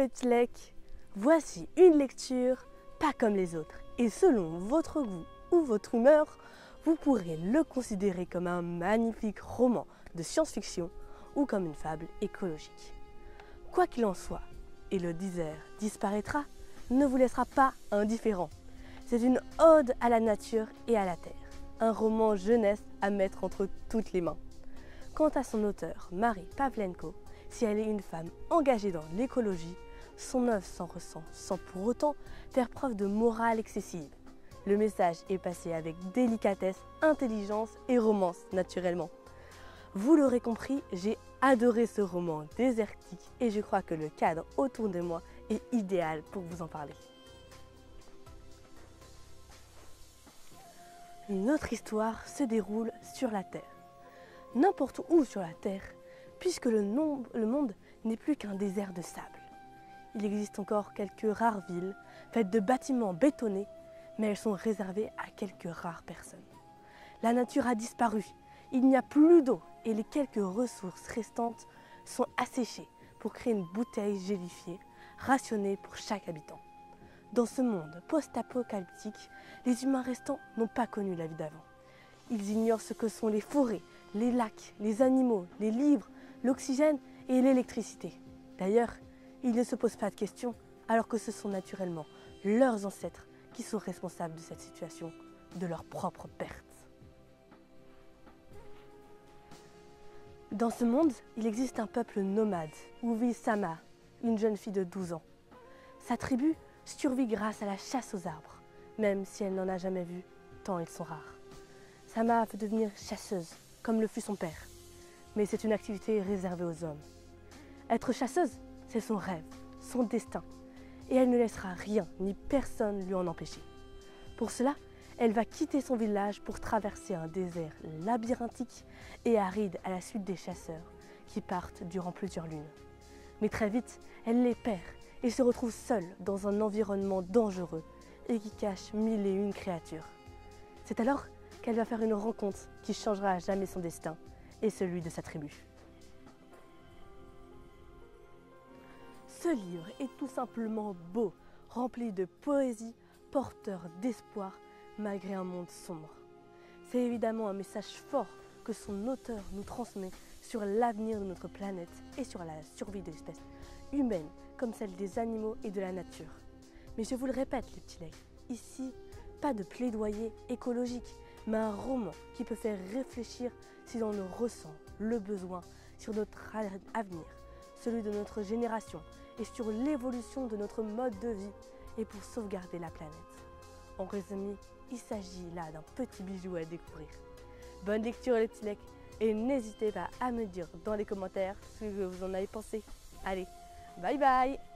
les petits lecs, voici une lecture pas comme les autres et selon votre goût ou votre humeur, vous pourrez le considérer comme un magnifique roman de science-fiction ou comme une fable écologique. Quoi qu'il en soit, et le désert disparaîtra, ne vous laissera pas indifférent. C'est une ode à la nature et à la terre, un roman jeunesse à mettre entre toutes les mains. Quant à son auteur, Marie Pavlenko, si elle est une femme engagée dans l'écologie, son œuvre s'en ressent sans pour autant faire preuve de morale excessive. Le message est passé avec délicatesse, intelligence et romance naturellement. Vous l'aurez compris, j'ai adoré ce roman désertique et je crois que le cadre autour de moi est idéal pour vous en parler. Une autre histoire se déroule sur la Terre. N'importe où sur la Terre, puisque le monde n'est plus qu'un désert de sable. Il existe encore quelques rares villes faites de bâtiments bétonnés, mais elles sont réservées à quelques rares personnes. La nature a disparu, il n'y a plus d'eau et les quelques ressources restantes sont asséchées pour créer une bouteille gélifiée, rationnée pour chaque habitant. Dans ce monde post-apocalyptique, les humains restants n'ont pas connu la vie d'avant. Ils ignorent ce que sont les forêts, les lacs, les animaux, les livres, l'oxygène et l'électricité. D'ailleurs, ils ne se posent pas de questions, alors que ce sont naturellement leurs ancêtres qui sont responsables de cette situation, de leur propre perte. Dans ce monde, il existe un peuple nomade, où vit Sama, une jeune fille de 12 ans. Sa tribu survit grâce à la chasse aux arbres, même si elle n'en a jamais vu, tant ils sont rares. Sama veut devenir chasseuse, comme le fut son père, mais c'est une activité réservée aux hommes. Être chasseuse, c'est son rêve, son destin, et elle ne laissera rien ni personne lui en empêcher. Pour cela, elle va quitter son village pour traverser un désert labyrinthique et aride à la suite des chasseurs qui partent durant plusieurs lunes. Mais très vite, elle les perd et se retrouve seule dans un environnement dangereux et qui cache mille et une créatures. C'est alors qu'elle va faire une rencontre qui changera à jamais son destin et celui de sa tribu. Ce livre est tout simplement beau, rempli de poésie, porteur d'espoir malgré un monde sombre. C'est évidemment un message fort que son auteur nous transmet sur l'avenir de notre planète et sur la survie de l'espèce humaine comme celle des animaux et de la nature. Mais je vous le répète les petits legs, ici, pas de plaidoyer écologique, mais un roman qui peut faire réfléchir si l'on le ressent, le besoin, sur notre avenir, celui de notre génération et sur l'évolution de notre mode de vie et pour sauvegarder la planète. En résumé, il s'agit là d'un petit bijou à découvrir. Bonne lecture les petits lecs et n'hésitez pas à me dire dans les commentaires ce que vous en avez pensé. Allez, bye bye!